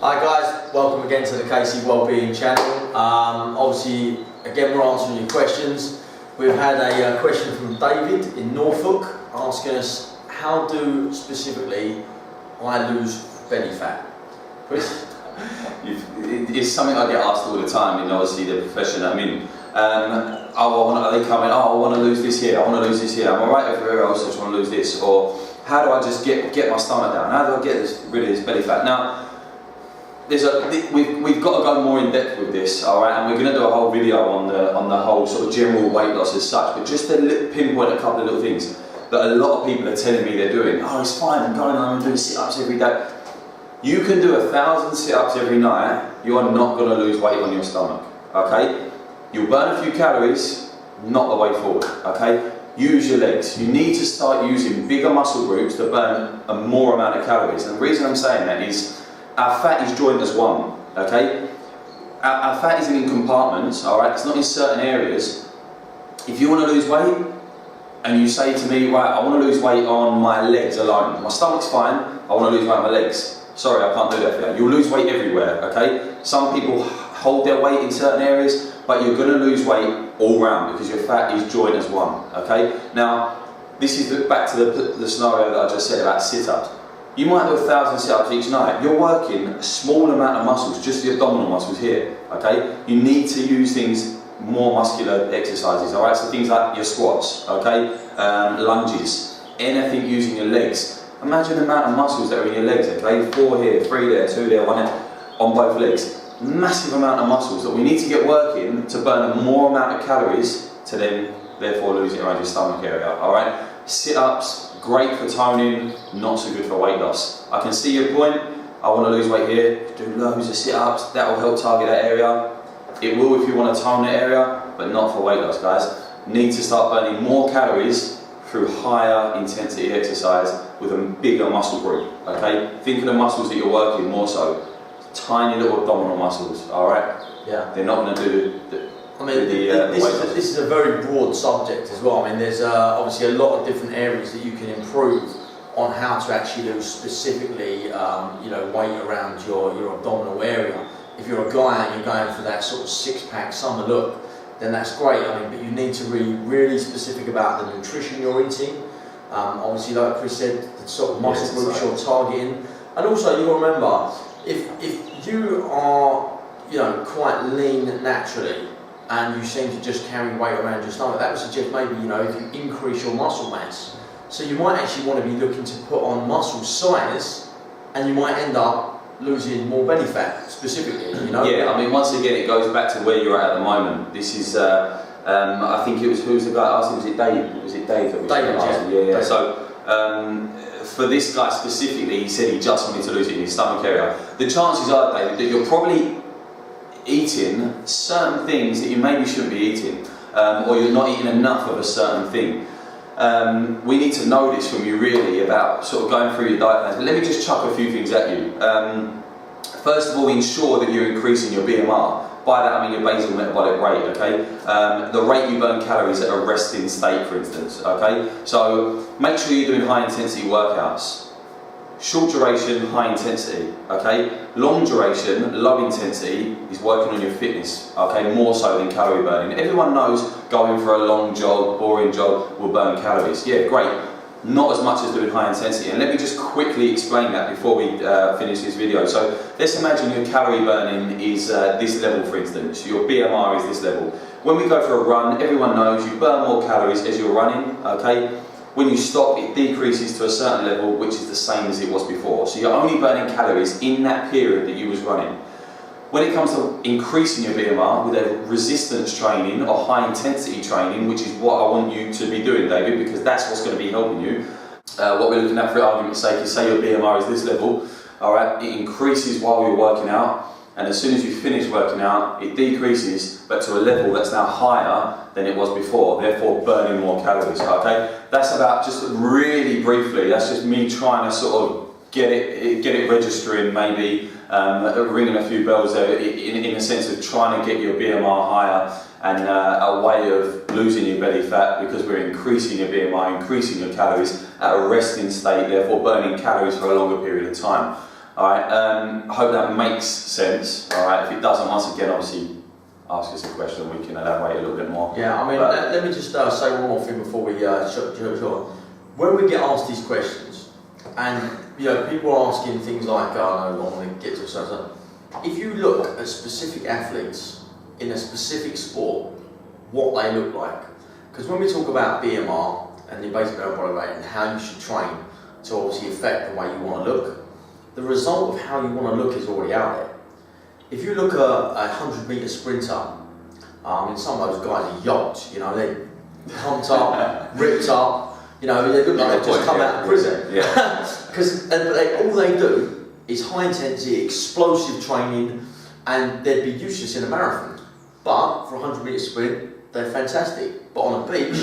Hi guys, welcome again to the KC Wellbeing channel. Obviously, again we're answering your questions. We've had a question from David in Norfolk asking us, how do specifically I lose belly fat? Chris? It's something I get asked all the time in obviously the profession I'm in. They come in, I want to lose this here, I want to lose this here, I'm alright everywhere else, I just want to lose this. Or how do I just get my stomach down? How do I get rid of this belly fat? Now, we've got to go more in depth with this, alright, and we're going to do a whole video on the whole sort of general weight loss as such, but just to pinpoint a couple of little things that a lot of people are telling me they're doing. Oh, it's fine, I'm going home and doing sit-ups every day. You can do 1,000 sit-ups every night, you are not going to lose weight on your stomach, okay? You'll burn a few calories, not the way forward, okay? Use your legs. You need to start using bigger muscle groups to burn a more amount of calories. And the reason I'm saying that is our fat is joined as one, okay? Our fat isn't in compartments, all right? It's not in certain areas. If you want to lose weight, and you say to me, right, I want to lose weight on my legs alone. My stomach's fine, I want to lose weight on my legs. Sorry, I can't do that for you. You'll lose weight everywhere, okay? Some people hold their weight in certain areas, but you're going to lose weight all round because your fat is joined as one, okay? Now, this is back to the scenario that I just said about sit-ups. You might do 1,000 sit-ups each night. You're working a small amount of muscles, just the abdominal muscles here, okay? You need to use things, more muscular exercises, all right? So things like your squats, okay? Lunges, anything using your legs. Imagine the amount of muscles that are in your legs, okay? 4 here, 3 there, 2 there, 1 there, on both legs. Massive amount of muscles that we need to get working to burn a more amount of calories to then therefore lose it around your stomach area, alright? Sit-ups, great for toning, not so good for weight loss. I can see your point. I want to lose weight here, do loads of sit-ups, that will help target that area. It will if you want to tone that area, but not for weight loss, guys. Need to start burning more calories through higher intensity exercise with a bigger muscle group, okay? Think of the muscles that you're working more so. Tiny little abdominal muscles, alright? Yeah. They're not going to do this is a very broad subject as well. I mean, there's obviously a lot of different areas that you can improve on how to actually lose specifically, weight around your abdominal area. If you're a guy and you're going for that sort of six-pack summer look, then that's great. I mean, but you need to be really specific about the nutrition you're eating. Obviously, like Chris said, the sort of muscle groups you're targeting, and also you got to remember, if you are quite lean naturally and you seem to just carry weight around your stomach, that would suggest maybe if you increase your muscle mass, so you might actually want to be looking to put on muscle size, and you might end up losing more belly fat specifically. Yeah, I mean, once again it goes back to where you're at the moment. This is I think it was, who's the guy asking, was it Dave? Was it Dave that was asking? Yeah. Dave. So for this guy specifically, he said he just wanted to lose it in his stomach area. The chances are, David, that you're probably eating certain things that you maybe shouldn't be eating, or you're not eating enough of a certain thing. We need to know this from you really about sort of going through your diet plans. But let me just chuck a few things at you. First of all, ensure that you're increasing your BMR. By that I mean your basal metabolic rate, okay? The rate you burn calories at a resting state, for instance, okay? So make sure you're doing high intensity workouts. Short duration, high intensity, okay? Long duration, low intensity is working on your fitness, okay? More so than calorie burning. Everyone knows going for a long jog, boring jog will burn calories. Yeah, great. Not as much as doing high intensity. And let me just quickly explain that before we finish this video. So let's imagine your calorie burning is this level, for instance. Your BMR is this level. When we go for a run, everyone knows you burn more calories as you're running, okay? When you stop, it decreases to a certain level, which is the same as it was before. So you're only burning calories in that period that you was running. When it comes to increasing your BMR with a resistance training or high intensity training, which is what I want you to be doing, David, because that's what's going to be helping you. What we're looking at, for argument's sake, is say your BMR is this level, all right, it increases while you're working out, and as soon as you finish working out, it decreases, but to a level that's now higher than it was before, therefore burning more calories, okay? That's about, just really briefly, that's just me trying to sort of get it registering, maybe ringing a few bells there in the sense of trying to get your BMR higher, and a way of losing your belly fat, because we're increasing your BMI, increasing your calories at a resting state, therefore burning calories for a longer period of time. Alright, I hope that makes sense. Alright, if it doesn't, once again, obviously ask us a question, we can elaborate a little bit more. Yeah, I mean, let me just say one more thing before we sure. When we get asked these questions, and people are asking things like, "Oh no, I want to get to so." If you look at specific athletes in a specific sport, what they look like, because when we talk about BMR and the basic body weight and how you should train to obviously affect the way you want to look, the result of how you want to look is already out there. If you look at a 100-meter sprinter, some of those guys are yoked, they're pumped up, ripped up, they look like they've just come out of prison. Yeah. Because all they do is high intensity, explosive training, and they'd be useless in a marathon. But for a 100-meter sprint, they're fantastic. But on a beach,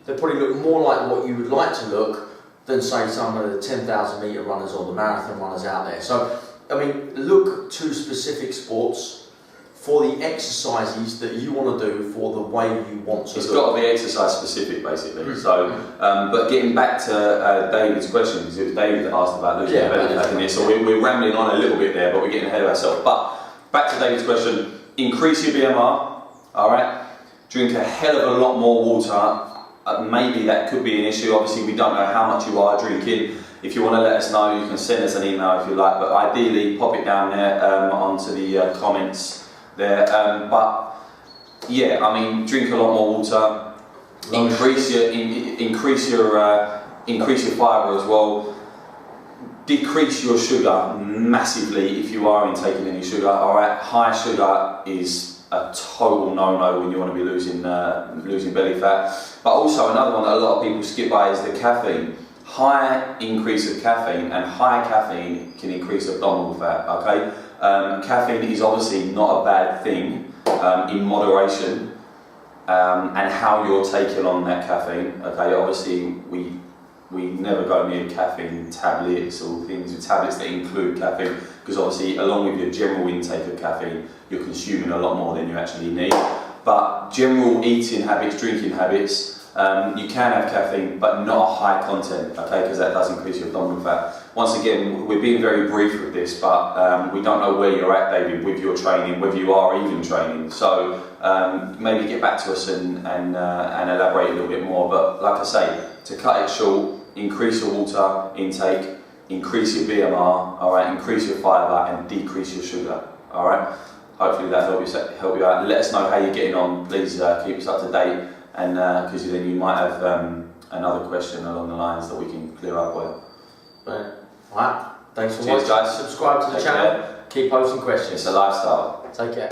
they probably look more like what you would like to look than say some of the 10,000-meter runners or the marathon runners out there. So, I mean, look to specific sports for the exercises that you want to do for the way you want to It's look. got to be exercise specific, basically. So, but getting back to David's question, because it was David that asked about losing belly fat in here, so we're rambling on a little bit there, but we're getting ahead of ourselves. But back to David's question, increase your BMR, alright? Drink a hell of a lot more water. Maybe that could be an issue. Obviously, we don't know how much you are drinking. If you want to let us know, you can send us an email if you like, but ideally pop it down there onto the comments there. But yeah, I mean, drink a lot more water. Increase your fibre as well. Decrease your sugar massively if you are intaking any sugar. All right, high sugar is a total no-no when you want to be losing belly fat. But also another one that a lot of people skip by is the caffeine. High increase of caffeine, and high caffeine can increase abdominal fat. Okay, caffeine is obviously not a bad thing in moderation, and how you're taking on that caffeine. Okay, obviously we never go near caffeine tablets or things with tablets that include caffeine, because obviously along with your general intake of caffeine, you're consuming a lot more than you actually need. But general eating habits, drinking habits, you can have caffeine, but not a high content, okay, because that does increase your abdominal fat. Once again, we're being very brief with this, but we don't know where you're at, David, with your training, whether you are even training. So maybe get back to us and elaborate a little bit more. But like I say, to cut it short, increase your water intake, increase your BMR, all right, increase your fibre, and decrease your sugar, all right. Hopefully that help you out. Let us know how you're getting on. Please keep us up to date, and because then you might have another question along the lines that we can clear up well. Right. Thanks for Cheers, watching. guys. Subscribe to the channel. Keep posting questions. It's a lifestyle. Take care.